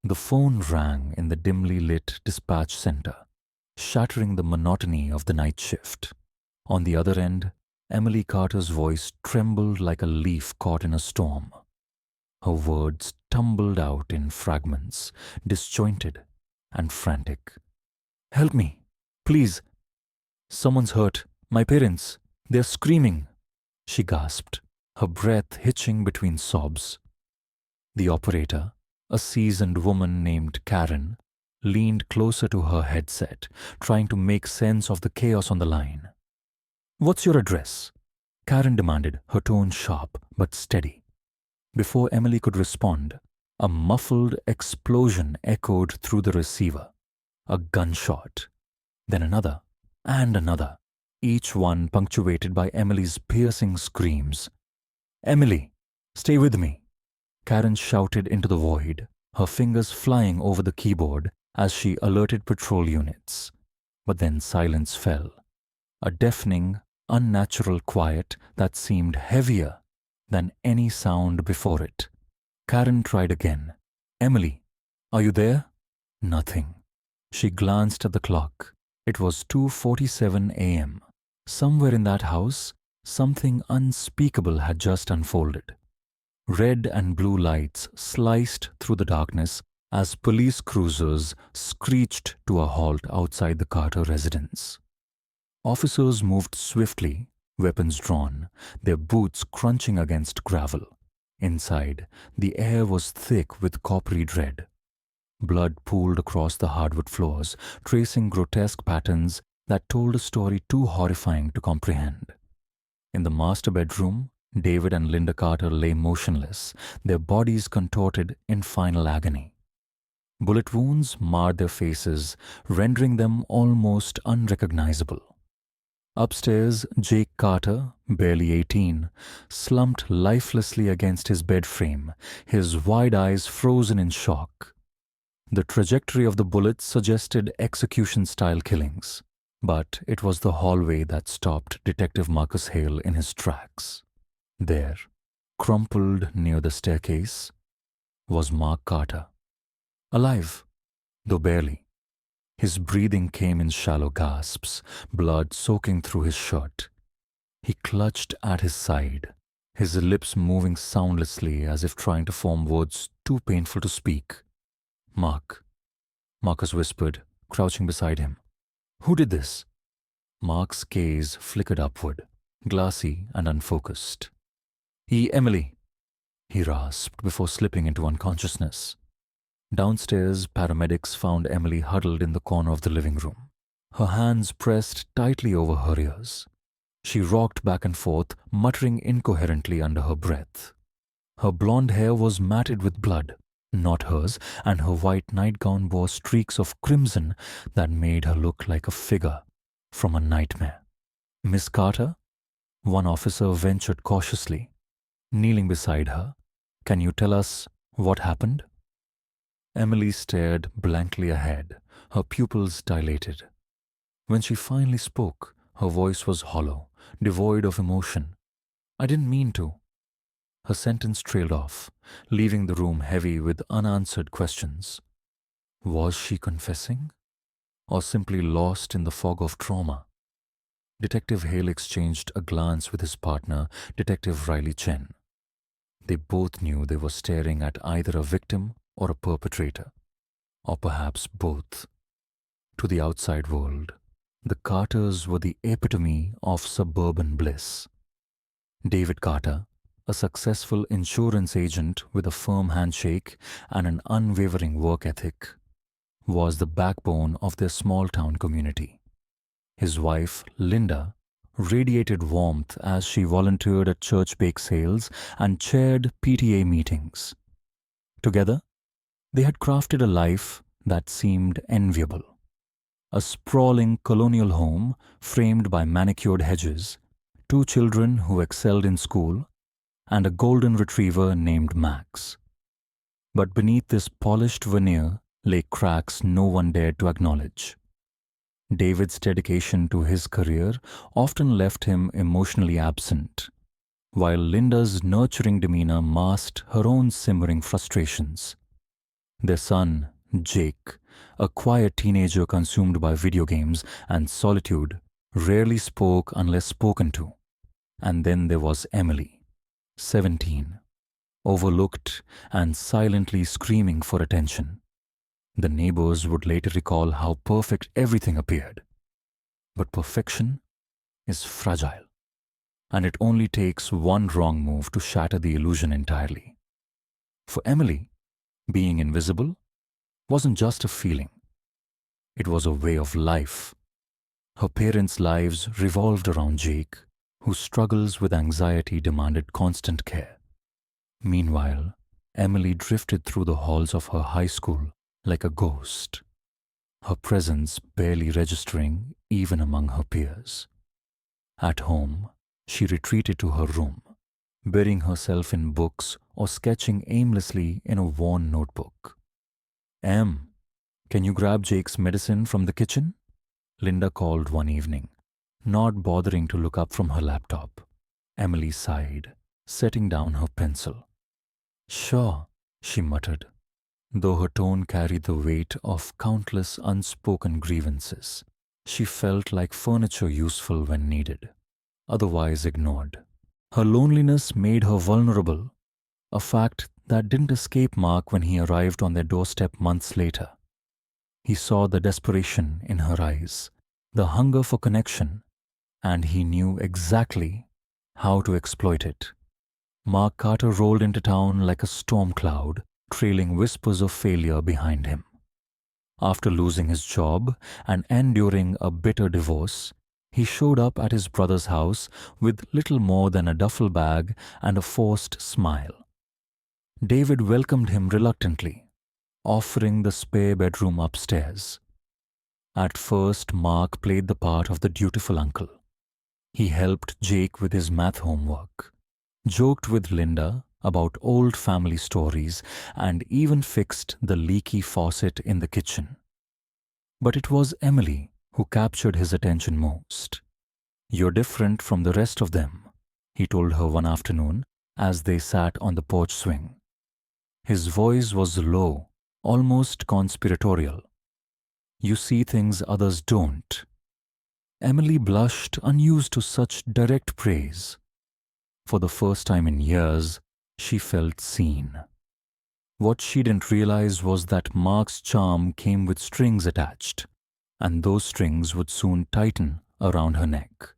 The phone rang in the dimly lit dispatch center, shattering the monotony of the night shift. On the other end, Emily Carter's voice trembled like a leaf caught in a storm. Her words tumbled out in fragments, disjointed and frantic. "Help me! Please! Someone's hurt. My parents. They're screaming!" she gasped, her breath hitching between sobs. The operator, a seasoned woman named Karen, leaned closer to her headset, trying to make sense of the chaos on the line. "What's your address?" Karen demanded, her tone sharp but steady. Before Emily could respond, a muffled explosion echoed through the receiver. A gunshot. Then another, and another, each one punctuated by Emily's piercing screams. "Emily, stay with me!" Karen shouted into the void, her fingers flying over the keyboard as she alerted patrol units. But then silence fell. A deafening, unnatural quiet that seemed heavier than any sound before it. Karen tried again. "Emily, are you there?" Nothing. She glanced at the clock. It was 2:47 a.m. Somewhere in that house, something unspeakable had just unfolded. Red and blue lights sliced through the darkness as police cruisers screeched to a halt outside the Carter residence. Officers moved swiftly, weapons drawn, their boots crunching against gravel. Inside, the air was thick with coppery dread. Blood pooled across the hardwood floors, tracing grotesque patterns that told a story too horrifying to comprehend. In the master bedroom, David and Linda Carter lay motionless, their bodies contorted in final agony. Bullet wounds marred their faces, rendering them almost unrecognizable. Upstairs, Jake Carter, barely 18, slumped lifelessly against his bed frame, his wide eyes frozen in shock. The trajectory of the bullets suggested execution-style killings, but it was the hallway that stopped Detective Marcus Hale in his tracks. There, crumpled near the staircase, was Mark Carter. Alive, though barely. His breathing came in shallow gasps, blood soaking through his shirt. He clutched at his side, his lips moving soundlessly as if trying to form words too painful to speak. "Mark," Marcus whispered, crouching beside him. "Who did this?" Mark's gaze flickered upward, glassy and unfocused. Emily," he rasped before slipping into unconsciousness. Downstairs, paramedics found Emily huddled in the corner of the living room, her hands pressed tightly over her ears. She rocked back and forth, muttering incoherently under her breath. Her blonde hair was matted with blood, not hers, and her white nightgown bore streaks of crimson that made her look like a figure from a nightmare. "Miss Carter?" One officer ventured cautiously. Kneeling beside her, "Can you tell us what happened?" Emily stared blankly ahead, her pupils dilated. When she finally spoke, her voice was hollow, devoid of emotion. "I didn't mean to." Her sentence trailed off, leaving the room heavy with unanswered questions. Was she confessing? Or simply lost in the fog of trauma? Detective Hale exchanged a glance with his partner, Detective Riley Chen. They both knew they were staring at either a victim or a perpetrator, or perhaps both. To the outside world, the Carters were the epitome of suburban bliss. David Carter, a successful insurance agent with a firm handshake and an unwavering work ethic, was the backbone of their small-town community. His wife, Linda, radiated warmth as she volunteered at church bake sales and chaired PTA meetings. Together, they had crafted a life that seemed enviable. A sprawling colonial home framed by manicured hedges, 2 children who excelled in school, and a golden retriever named Max. But beneath this polished veneer lay cracks no one dared to acknowledge. David's dedication to his career often left him emotionally absent, while Linda's nurturing demeanor masked her own simmering frustrations. Their son, Jake, a quiet teenager consumed by video games and solitude, rarely spoke unless spoken to. And then there was Emily, 17, overlooked and silently screaming for attention. The neighbors would later recall how perfect everything appeared. But perfection is fragile, and it only takes one wrong move to shatter the illusion entirely. For Emily, being invisible wasn't just a feeling, it was a way of life. Her parents' lives revolved around Jake, whose struggles with anxiety demanded constant care. Meanwhile, Emily drifted through the halls of her high school like a ghost, her presence barely registering even among her peers. At home, she retreated to her room, burying herself in books or sketching aimlessly in a worn notebook. Em, can you grab Jake's medicine from the kitchen? Linda called one evening, not bothering to look up from her laptop. Emily sighed, setting down her pencil. Sure, she muttered, though her tone carried the weight of countless unspoken grievances. She felt like furniture useful when needed, otherwise ignored. Her loneliness made her vulnerable, a fact that didn't escape Mark when he arrived on their doorstep months later. He saw the desperation in her eyes, the hunger for connection, and he knew exactly how to exploit it. Mark Carter rolled into town like a storm cloud, trailing whispers of failure behind him. After losing his job and enduring a bitter divorce, he showed up at his brother's house with little more than a duffel bag and a forced smile. David welcomed him reluctantly, offering the spare bedroom upstairs. At first, Mark played the part of the dutiful uncle. He helped Jake with his math homework, joked with Linda about old family stories, and even fixed the leaky faucet in the kitchen. But it was Emily who captured his attention most. You're different from the rest of them, he told her one afternoon as they sat on the porch swing. His voice was low, almost conspiratorial. You see things others don't. Emily blushed, unused to such direct praise. For the first time in years, she felt seen. What she didn't realize was that Mark's charm came with strings attached, and those strings would soon tighten around her neck.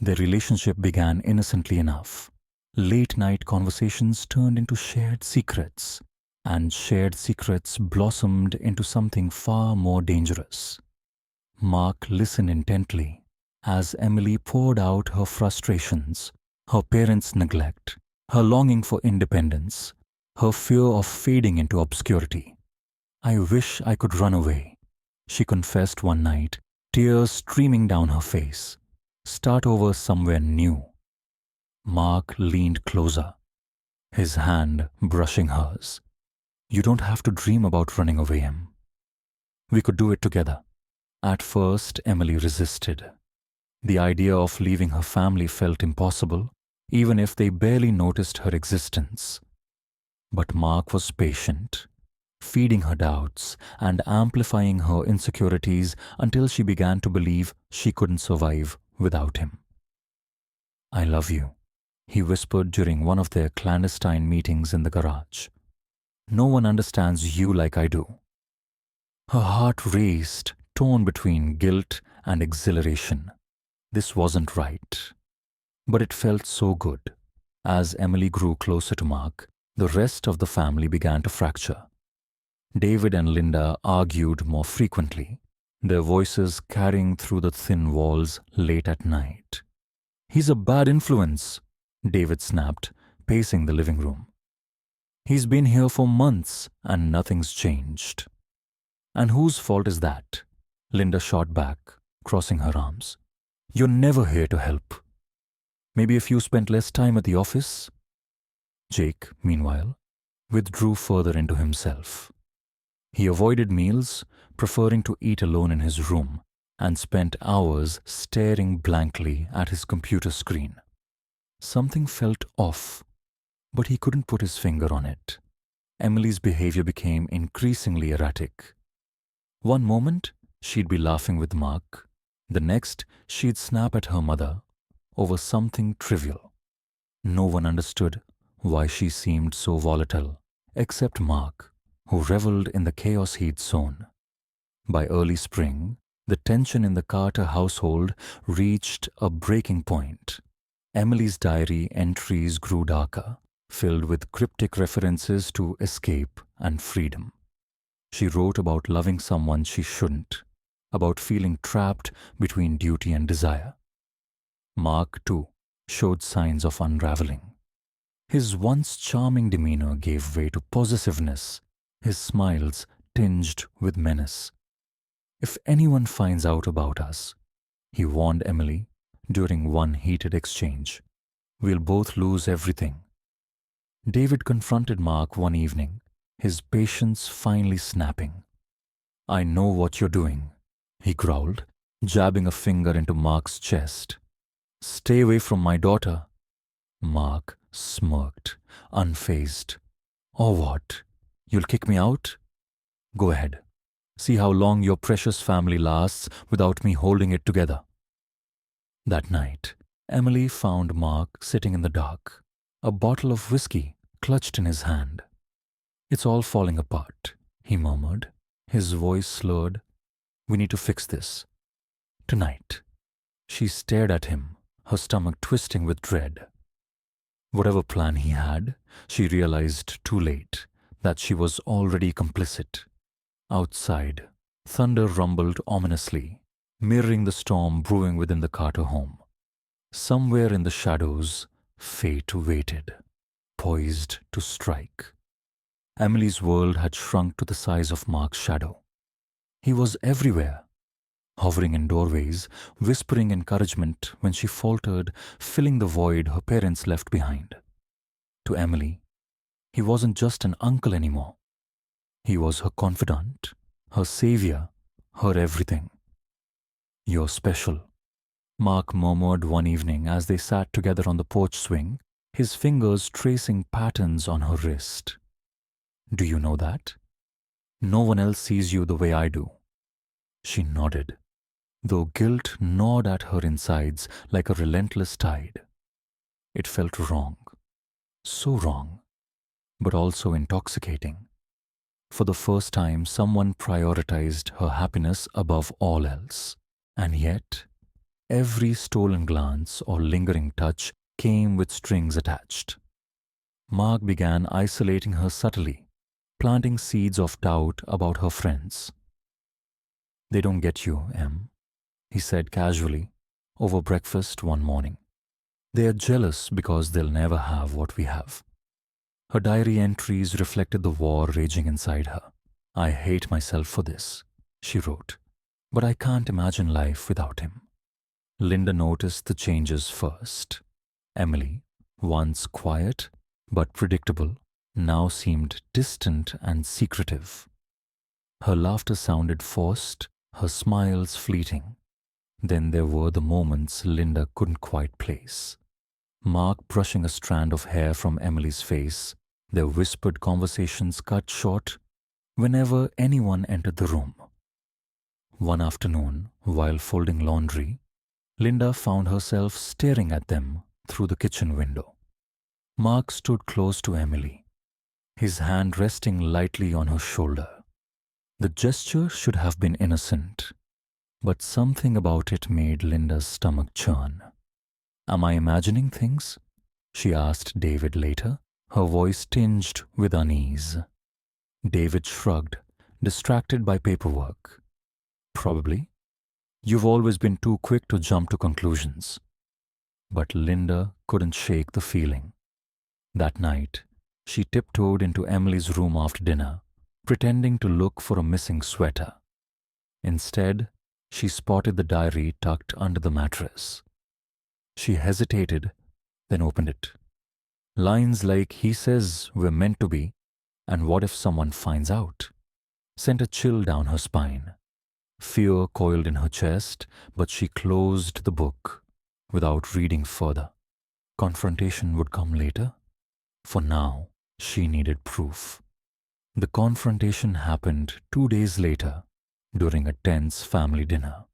Their relationship began innocently enough. Late-night conversations turned into shared secrets, and shared secrets blossomed into something far more dangerous. Mark listened intently as Emily poured out her frustrations, her parents' neglect, her longing for independence, her fear of fading into obscurity. I wish I could run away, she confessed one night, tears streaming down her face. Start over somewhere new. Mark leaned closer, his hand brushing hers. You don't have to dream about running away, Em. We could do it together. At first, Emily resisted. The idea of leaving her family felt impossible, even if they barely noticed her existence. But Mark was patient, feeding her doubts and amplifying her insecurities until she began to believe she couldn't survive without him. I love you, he whispered during one of their clandestine meetings in the garage. No one understands you like I do. Her heart raced, torn between guilt and exhilaration. This wasn't right. But it felt so good. As Emily grew closer to Mark, the rest of the family began to fracture. David and Linda argued more frequently, their voices carrying through the thin walls late at night. He's a bad influence, David snapped, pacing the living room. He's been here for months and nothing's changed. And whose fault is that? Linda shot back, crossing her arms. You're never here to help. Maybe if you spent less time at the office? Jake, meanwhile, withdrew further into himself. He avoided meals, preferring to eat alone in his room, and spent hours staring blankly at his computer screen. Something felt off, but he couldn't put his finger on it. Emily's behavior became increasingly erratic. One moment, she'd be laughing with Mark. The next, she'd snap at her mother over something trivial. No one understood why she seemed so volatile, except Mark, who reveled in the chaos he'd sown. By early spring, the tension in the Carter household reached a breaking point. Emily's diary entries grew darker, filled with cryptic references to escape and freedom. She wrote about loving someone she shouldn't, about feeling trapped between duty and desire. Mark, too, showed signs of unraveling. His once charming demeanor gave way to possessiveness, his smiles tinged with menace. If anyone finds out about us, he warned Emily during one heated exchange, we'll both lose everything. David confronted Mark one evening, his patience finally snapping. I know what you're doing, he growled, jabbing a finger into Mark's chest. Stay away from my daughter. Mark smirked, unfazed. Or what? You'll kick me out? Go ahead. See how long your precious family lasts without me holding it together. That night, Emily found Mark sitting in the dark, a bottle of whiskey clutched in his hand. It's all falling apart, he murmured, his voice slurred. We need to fix this. Tonight. She stared at him, her stomach twisting with dread. Whatever plan he had, she realized too late that she was already complicit. Outside, thunder rumbled ominously, mirroring the storm brewing within the Carter home. Somewhere in the shadows, fate waited, poised to strike. Emily's world had shrunk to the size of Mark's shadow. He was everywhere, hovering in doorways, whispering encouragement when she faltered, filling the void her parents left behind. To Emily, he wasn't just an uncle anymore. He was her confidant, her savior, her everything. You're special, Mark murmured one evening as they sat together on the porch swing, his fingers tracing patterns on her wrist. Do you know that? No one else sees you the way I do. She nodded, though guilt gnawed at her insides like a relentless tide. It felt wrong, so wrong, but also intoxicating. For the first time, someone prioritized her happiness above all else. And yet, every stolen glance or lingering touch came with strings attached. Mark began isolating her subtly, planting seeds of doubt about her friends. They don't get you, Em, he said casually, over breakfast one morning. They are jealous because they'll never have what we have. Her diary entries reflected the war raging inside her. I hate myself for this, she wrote, but I can't imagine life without him. Linda noticed the changes first. Emily, once quiet but predictable, now seemed distant and secretive. Her laughter sounded forced, her smiles fleeting. Then there were the moments Linda couldn't quite place. Mark brushing a strand of hair from Emily's face, their whispered conversations cut short whenever anyone entered the room. One afternoon, while folding laundry, Linda found herself staring at them through the kitchen window. Mark stood close to Emily, his hand resting lightly on her shoulder. The gesture should have been innocent, but something about it made Linda's stomach churn. Am I imagining things? She asked David later, her voice tinged with unease. David shrugged, distracted by paperwork. Probably. You've always been too quick to jump to conclusions. But Linda couldn't shake the feeling. That night, she tiptoed into Emily's room after dinner, pretending to look for a missing sweater. Instead, she spotted the diary tucked under the mattress. She hesitated, then opened it. Lines like, he says we're meant to be, and what if someone finds out, sent a chill down her spine. Fear coiled in her chest, but she closed the book without reading further. Confrontation would come later. For now, she needed proof. The confrontation happened 2 days later during a tense family dinner.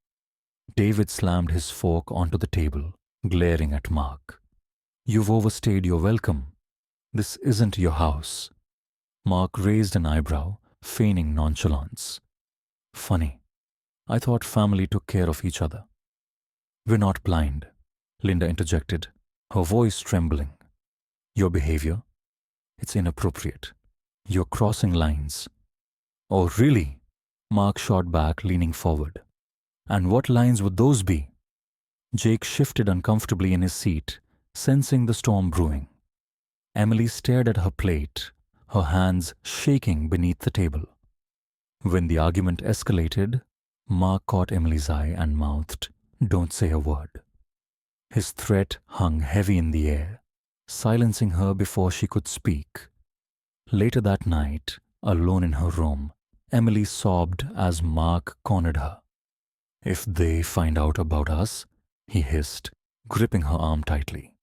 David slammed his fork onto the table, glaring at Mark. "You've overstayed your welcome. This isn't your house." Mark raised an eyebrow, feigning nonchalance. "Funny. I thought family took care of each other." "We're not blind," Linda interjected, her voice trembling. "Your behavior, it's inappropriate. You're crossing lines." "Oh, really?" Mark shot back, leaning forward. "And what lines would those be?" Jake shifted uncomfortably in his seat, sensing the storm brewing. Emily stared at her plate, her hands shaking beneath the table. When the argument escalated, Mark caught Emily's eye and mouthed, "Don't say a word." His threat hung heavy in the air, silencing her before she could speak. Later that night, alone in her room, Emily sobbed as Mark cornered her. "If they find out about us," he hissed, gripping her arm tightly,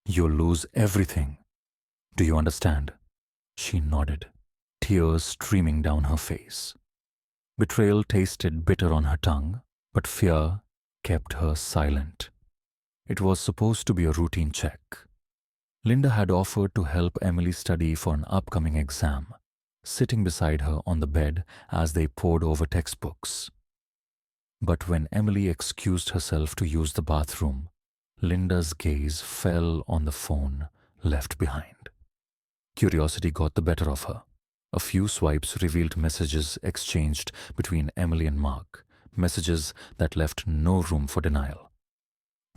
"you'll lose everything. Do you understand?" She nodded, tears streaming down her face. Betrayal tasted bitter on her tongue, but fear kept her silent. It was supposed to be a routine check. Linda had offered to help Emily study for an upcoming exam, sitting beside her on the bed as they pored over textbooks. But when Emily excused herself to use the bathroom, Linda's gaze fell on the phone left behind. Curiosity got the better of her. A few swipes revealed messages exchanged between Emily and Mark, messages that left no room for denial.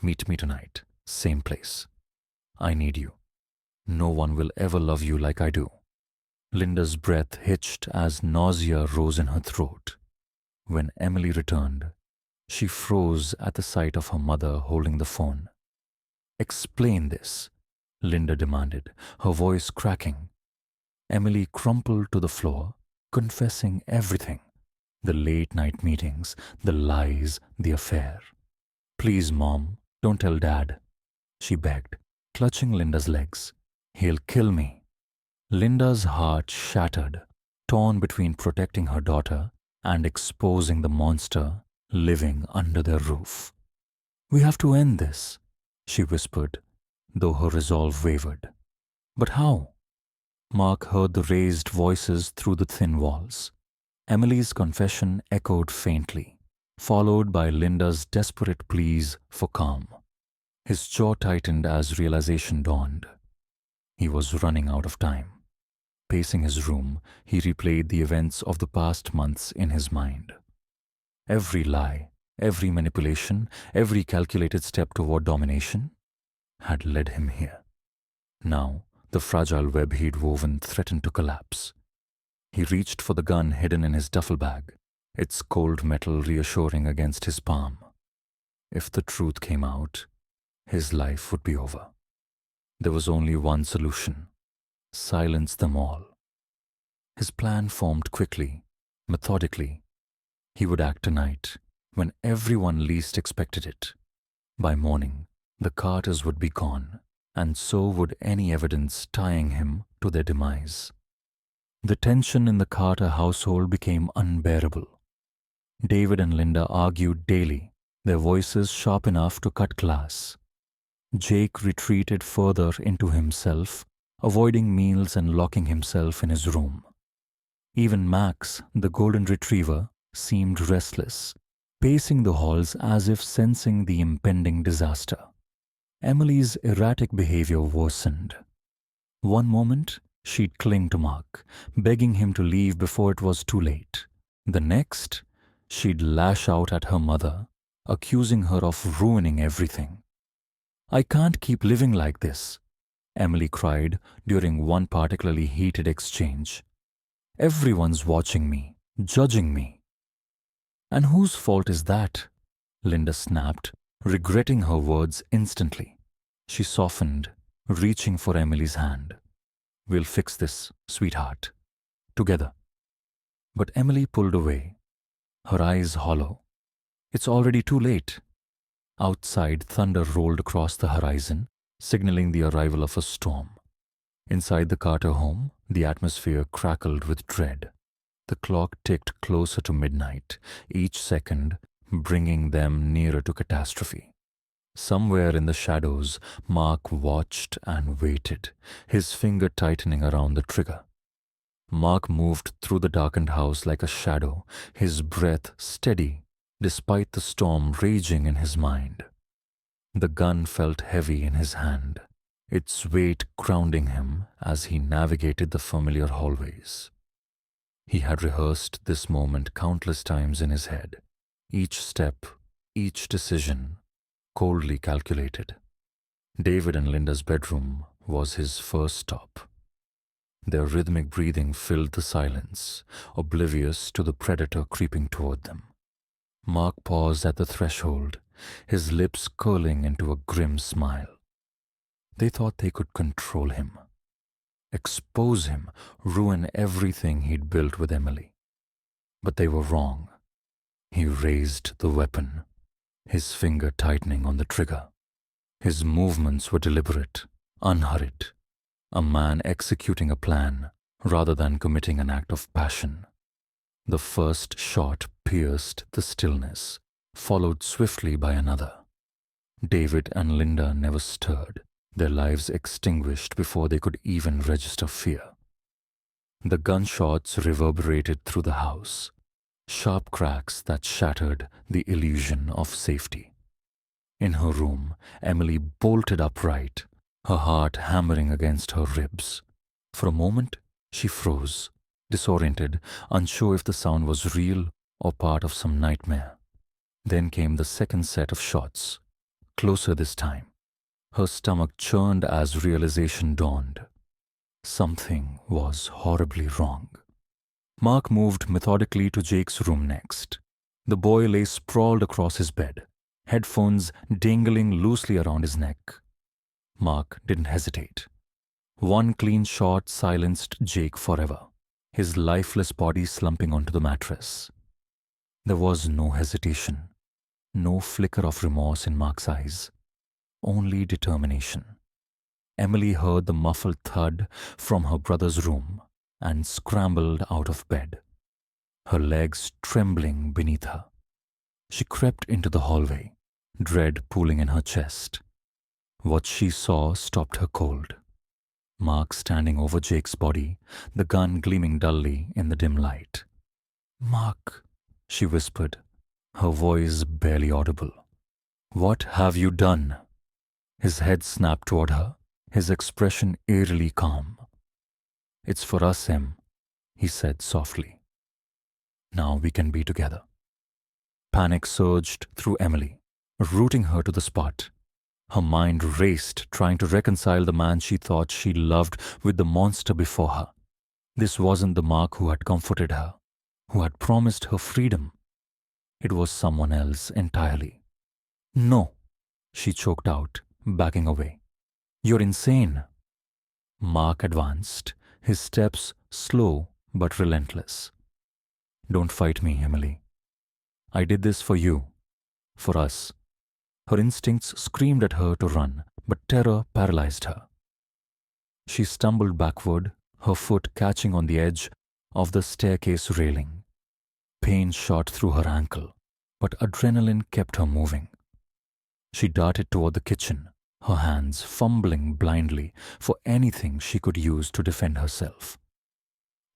"Meet me tonight, same place. I need you. No one will ever love you like I do." Linda's breath hitched as nausea rose in her throat. When Emily returned, she froze at the sight of her mother holding the phone. "Explain this," Linda demanded, her voice cracking. Emily crumpled to the floor, confessing everything: the late-night meetings, the lies, the affair. "Please, Mom, don't tell Dad," she begged, clutching Linda's legs. "He'll kill me." Linda's heart shattered, torn between protecting her daughter and exposing the monster living under their roof. "We have to end this," she whispered, though her resolve wavered. "But how?" Mark heard the raised voices through the thin walls. Emily's confession echoed faintly, followed by Linda's desperate pleas for calm. His jaw tightened as realization dawned. He was running out of time. Pacing his room, he replayed the events of the past months in his mind. Every lie, every manipulation, every calculated step toward domination had led him here. Now, the fragile web he'd woven threatened to collapse. He reached for the gun hidden in his duffel bag, its cold metal reassuring against his palm. If the truth came out, his life would be over. There was only one solution: silence them all. His plan formed quickly, methodically. He would act tonight, when everyone least expected it. By morning, the Carters would be gone, and so would any evidence tying him to their demise. The tension in the Carter household became unbearable. David and Linda argued daily, their voices sharp enough to cut glass. Jake retreated further into himself, avoiding meals and locking himself in his room. Even Max, the golden retriever, seemed restless, pacing the halls as if sensing the impending disaster. Emily's erratic behavior worsened. One moment, she'd cling to Mark, begging him to leave before it was too late. The next, she'd lash out at her mother, accusing her of ruining everything. "I can't keep living like this," Emily cried during one particularly heated exchange. "Everyone's watching me, judging me." "And whose fault is that?" Linda snapped, regretting her words instantly. She softened, reaching for Emily's hand. "We'll fix this, sweetheart. Together." But Emily pulled away, her eyes hollow. "It's already too late." Outside, thunder rolled across the horizon, signaling the arrival of a storm. Inside the Carter home, The atmosphere crackled with dread. The clock ticked closer to midnight, each second bringing them nearer to catastrophe. Somewhere in the shadows, Mark watched and waited, his finger tightening around the trigger. Mark moved through the darkened house like a shadow, his breath steady despite the storm raging in his mind. The gun felt heavy in his hand, its weight grounding him as he navigated the familiar hallways. He had rehearsed this moment countless times in his head, each step, each decision, coldly calculated. David and Linda's bedroom was his first stop. Their rhythmic breathing filled the silence, oblivious to the predator creeping toward them. Mark paused at the threshold, his lips curling into a grim smile. They thought they could control him, expose him, ruin everything he'd built with Emily. But they were wrong. He raised the weapon, his finger tightening on the trigger. His movements were deliberate, unhurried, a man executing a plan rather than committing an act of passion. The first shot pierced the stillness, followed swiftly by another. David and Linda never stirred, their lives extinguished before they could even register fear. The gunshots reverberated through the house, sharp cracks that shattered the illusion of safety. In her room, Emily bolted upright, her heart hammering against her ribs. For a moment, she froze, disoriented, unsure if the sound was real or part of some nightmare. Then came the second set of shots, closer this time. Her stomach churned as realization dawned. Something was horribly wrong. Mark moved methodically to Jake's room next. The boy lay sprawled across his bed, headphones dangling loosely around his neck. Mark didn't hesitate. One clean shot silenced Jake forever, his lifeless body slumping onto the mattress. There was no hesitation, no flicker of remorse in Mark's eyes, only determination. Emily heard the muffled thud from her brother's room and scrambled out of bed, her legs trembling beneath her. She crept into the hallway, dread pooling in her chest. What she saw stopped her cold. Mark standing over Jake's body, the gun gleaming dully in the dim light. "Mark," she whispered, her voice barely audible. "What have you done?" His head snapped toward her, his expression eerily calm. "It's for us, Em," he said softly. "Now we can be together." Panic surged through Emily, rooting her to the spot. Her mind raced, trying to reconcile the man she thought she loved with the monster before her. This wasn't the Mark who had comforted her, who had promised her freedom. It was someone else entirely. "No," she choked out, backing away. "You're insane." Mark advanced, his steps slow but relentless. "Don't fight me, Emily. I did this for you, for us." Her instincts screamed at her to run, but terror paralyzed her. She stumbled backward, her foot catching on the edge of the staircase railing. Pain shot through her ankle, but adrenaline kept her moving. She darted toward the kitchen, her hands fumbling blindly for anything she could use to defend herself.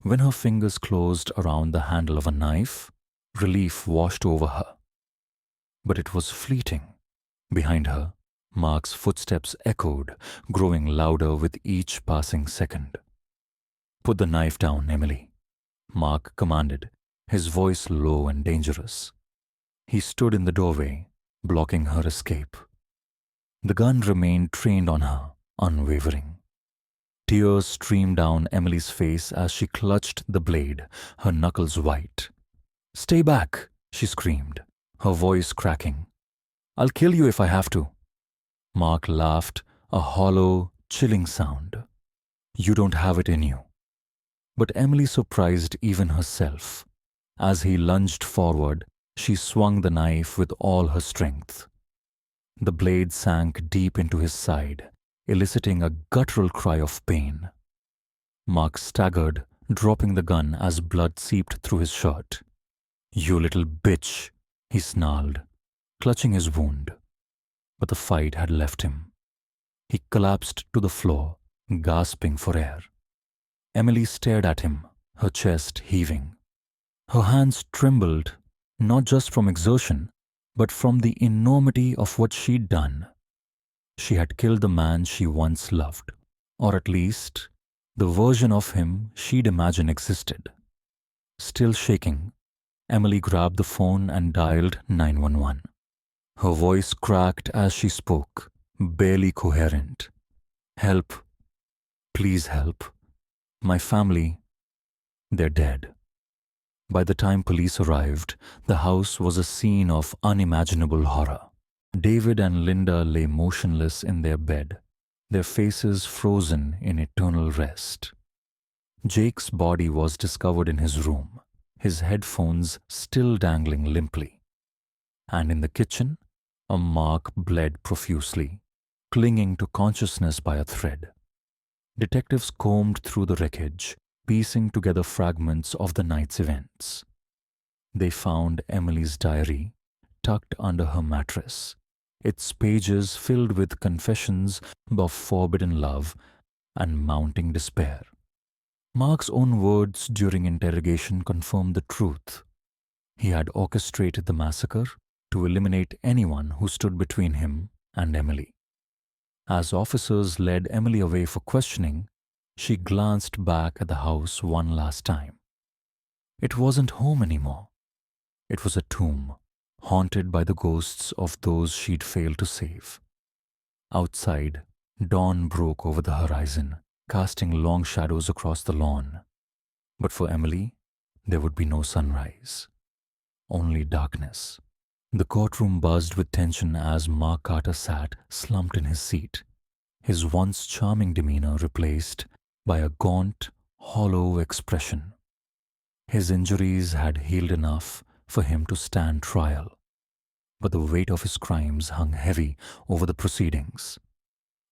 When her fingers closed around the handle of a knife, relief washed over her. But it was fleeting. Behind her, Mark's footsteps echoed, growing louder with each passing second. "Put the knife down, Emily," Mark commanded, his voice low and dangerous. He stood in the doorway, blocking her escape. The gun remained trained on her, unwavering. Tears streamed down Emily's face as she clutched the blade, her knuckles white. "Stay back," she screamed, her voice cracking. "I'll kill you if I have to." Mark laughed, a hollow, chilling sound. "You don't have it in you." But Emily surprised even herself. As he lunged forward, she swung the knife with all her strength. The blade sank deep into his side, eliciting a guttural cry of pain. Mark staggered, dropping the gun as blood seeped through his shirt. "You little bitch," he snarled, clutching his wound. But the fight had left him. He collapsed to the floor, gasping for air. Emily stared at him, her chest heaving. Her hands trembled, not just from exertion, but from the enormity of what she'd done. She had killed the man she once loved, or at least, the version of him she'd imagined existed. Still shaking, Emily grabbed the phone and dialed 911. Her voice cracked as she spoke, barely coherent. "Help. Please help. My family, they're dead." By the time police arrived, the house was a scene of unimaginable horror. David and Linda lay motionless in their bed, their faces frozen in eternal rest. Jake's body was discovered in his room, his headphones still dangling limply. And in the kitchen, a Mark bled profusely, clinging to consciousness by a thread. Detectives combed through the wreckage, piecing together fragments of the night's events. They found Emily's diary tucked under her mattress, its pages filled with confessions of forbidden love and mounting despair. Mark's own words during interrogation confirmed the truth. He had orchestrated the massacre to eliminate anyone who stood between him and Emily. As officers led Emily away for questioning, she glanced back at the house one last time. It wasn't home anymore. It was a tomb, haunted by the ghosts of those she'd failed to save. Outside, dawn broke over the horizon, casting long shadows across the lawn. But for Emily, there would be no sunrise. Only darkness. The courtroom buzzed with tension as Mark Carter sat slumped in his seat, his once charming demeanor replaced by a gaunt, hollow expression. His injuries had healed enough for him to stand trial, but the weight of his crimes hung heavy over the proceedings.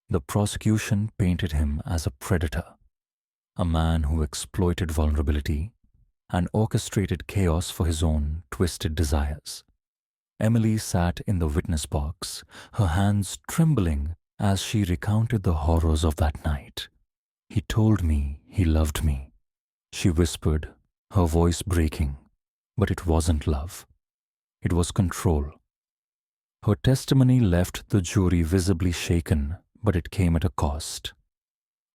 The prosecution painted him as a predator, a man who exploited vulnerability and orchestrated chaos for his own twisted desires. Emily sat in the witness box, her hands trembling as she recounted the horrors of that night. "He told me he loved me," she whispered, her voice breaking. But it wasn't love. It was control. Her testimony left the jury visibly shaken, but it came at a cost.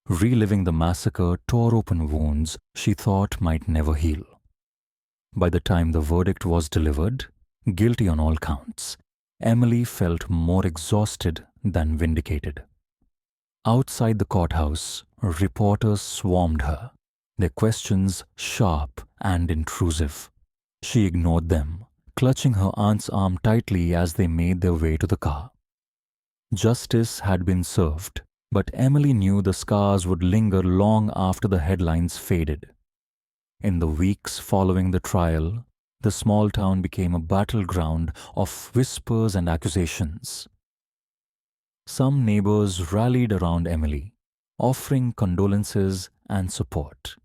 Reliving the massacre tore open wounds she thought might never heal. By the time the verdict was delivered, guilty on all counts, Emily felt more exhausted than vindicated. Outside the courthouse, reporters swarmed her, their questions sharp and intrusive. She ignored them, clutching her aunt's arm tightly as they made their way to the car. Justice had been served, but Emily knew the scars would linger long after the headlines faded. In the weeks following the trial, the small town became a battleground of whispers and accusations. Some neighbors rallied around Emily, offering condolences and support.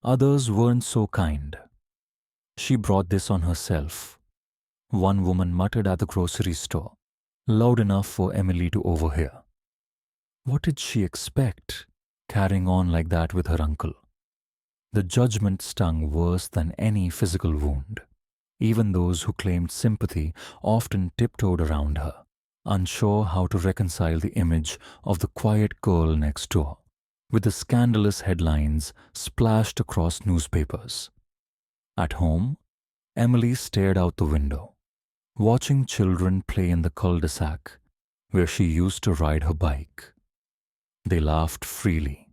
Others weren't so kind. She brought this on herself. One woman muttered at the grocery store, loud enough for Emily to overhear. What did she expect, carrying on like that with her uncle? The judgment stung worse than any physical wound. Even those who claimed sympathy often tiptoed around her, unsure how to reconcile the image of the quiet girl next door with the scandalous headlines splashed across newspapers. At home, Emily stared out the window, watching children play in the cul-de-sac where she used to ride her bike. They laughed freely,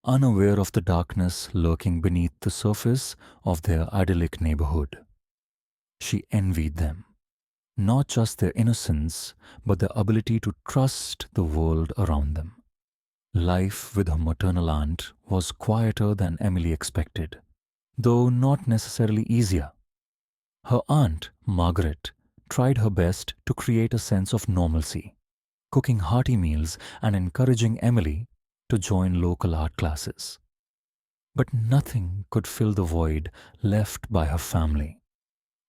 unaware of the darkness lurking beneath the surface of their idyllic neighborhood. She envied them, not just their innocence, but their ability to trust the world around them. Life with her maternal aunt was quieter than Emily expected, though not necessarily easier. Her aunt, Margaret, tried her best to create a sense of normalcy, cooking hearty meals and encouraging Emily to join local art classes. But nothing could fill the void left by her family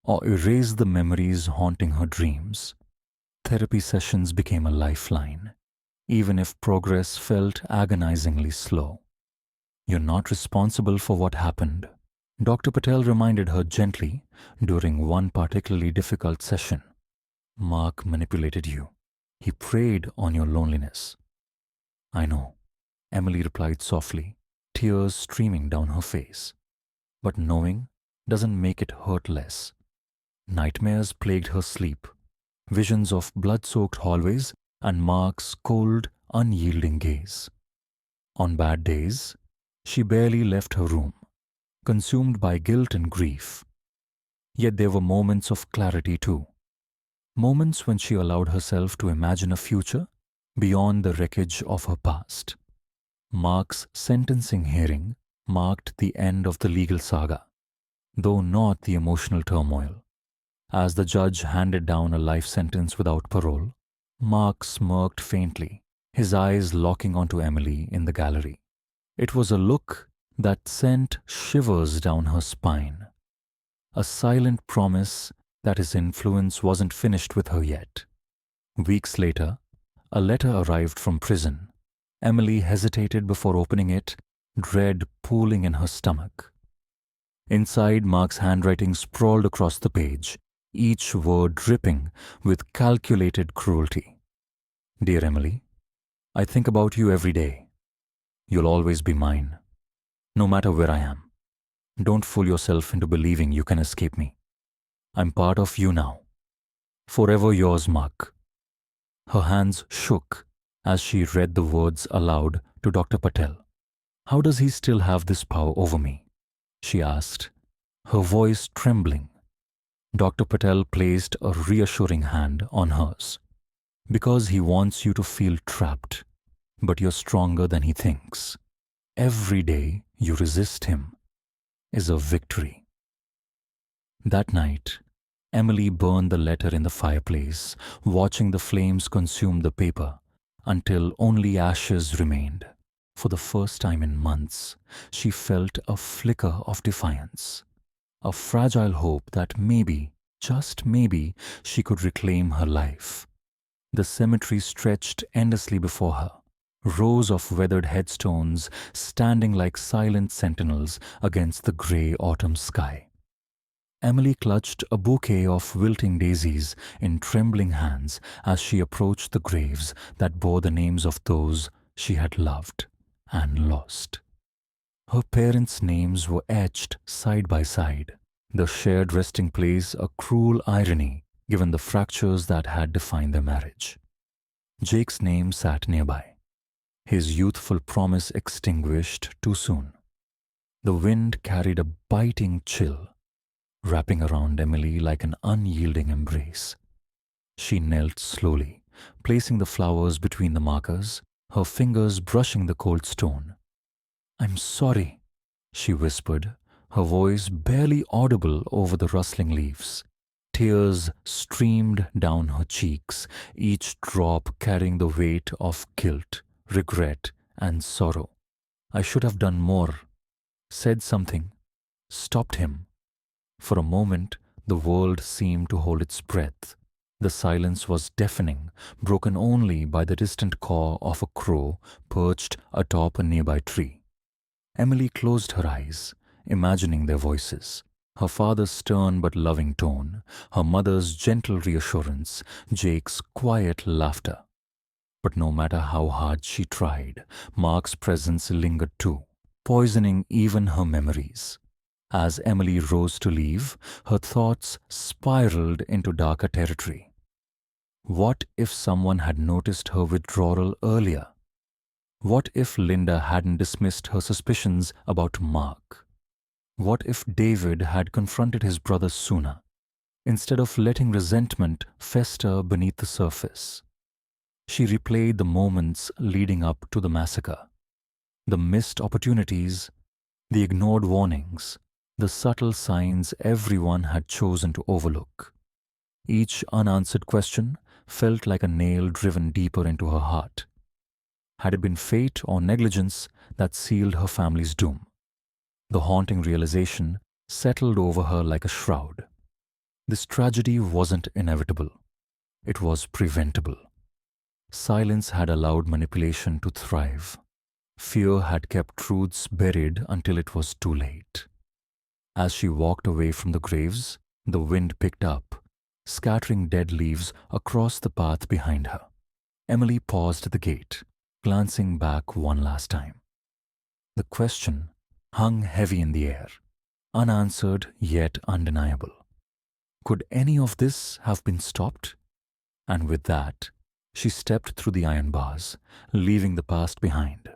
or erase the memories haunting her dreams. Therapy sessions became a lifeline, even if progress felt agonizingly slow. You're not responsible for what happened, Dr. Patel reminded her gently during one particularly difficult session. Mark manipulated you. He preyed on your loneliness. I know, Emily replied softly, tears streaming down her face. But knowing doesn't make it hurt less. Nightmares plagued her sleep, visions of blood-soaked hallways and Mark's cold, unyielding gaze. On bad days, she barely left her room, consumed by guilt and grief. Yet there were moments of clarity too. Moments when she allowed herself to imagine a future beyond the wreckage of her past. Mark's sentencing hearing marked the end of the legal saga, though not the emotional turmoil. As the judge handed down a life sentence without parole, Mark smirked faintly, his eyes locking onto Emily in the gallery. It was a look that sent shivers down her spine, a silent promise that his influence wasn't finished with her yet. Weeks later, a letter arrived from prison. Emily hesitated before opening it, dread pooling in her stomach. Inside, Mark's handwriting sprawled across the page, each word dripping with calculated cruelty. Dear Emily, I think about you every day. You'll always be mine, no matter where I am. Don't fool yourself into believing you can escape me. I'm part of you now. Forever yours, Mark. Her hands shook as she read the words aloud to Dr. Patel. How does he still have this power over me? She asked, her voice trembling. Dr. Patel placed a reassuring hand on hers. Because he wants you to feel trapped, but you're stronger than he thinks. Every day you resist him is a victory. That night, Emily burned the letter in the fireplace, watching the flames consume the paper until only ashes remained. For the first time in months, she felt a flicker of defiance, a fragile hope that maybe, just maybe, she could reclaim her life. The cemetery stretched endlessly before her, rows of weathered headstones standing like silent sentinels against the grey autumn sky. Emily clutched a bouquet of wilting daisies in trembling hands as she approached the graves that bore the names of those she had loved and lost. Her parents' names were etched side by side, the shared resting place a cruel irony given the fractures that had defined their marriage. Jake's name sat nearby, his youthful promise extinguished too soon. The wind carried a biting chill, wrapping around Emily like an unyielding embrace. She knelt slowly, placing the flowers between the markers, her fingers brushing the cold stone. I'm sorry, she whispered, her voice barely audible over the rustling leaves. Tears streamed down her cheeks, each drop carrying the weight of guilt, regret, and sorrow. I should have done more, said something, stopped him. For a moment, the world seemed to hold its breath. The silence was deafening, broken only by the distant caw of a crow perched atop a nearby tree. Emily closed her eyes, imagining their voices. Her father's stern but loving tone, her mother's gentle reassurance, Jake's quiet laughter. But no matter how hard she tried, Mark's presence lingered too, poisoning even her memories. As Emily rose to leave, her thoughts spiraled into darker territory. What if someone had noticed her withdrawal earlier? What if Linda hadn't dismissed her suspicions about Mark? What if David had confronted his brother sooner, instead of letting resentment fester beneath the surface? She replayed the moments leading up to the massacre, the missed opportunities, the ignored warnings, the subtle signs everyone had chosen to overlook. Each unanswered question felt like a nail driven deeper into her heart. Had it been fate or negligence that sealed her family's doom? The haunting realization settled over her like a shroud. This tragedy wasn't inevitable. It was preventable. Silence had allowed manipulation to thrive. Fear had kept truths buried until it was too late. As she walked away from the graves, the wind picked up, scattering dead leaves across the path behind her. Emily paused at the gate, glancing back one last time. The question hung heavy in the air, unanswered yet undeniable. Could any of this have been stopped? And with that, she stepped through the iron bars, leaving the past behind,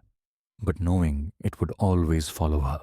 but knowing it would always follow her.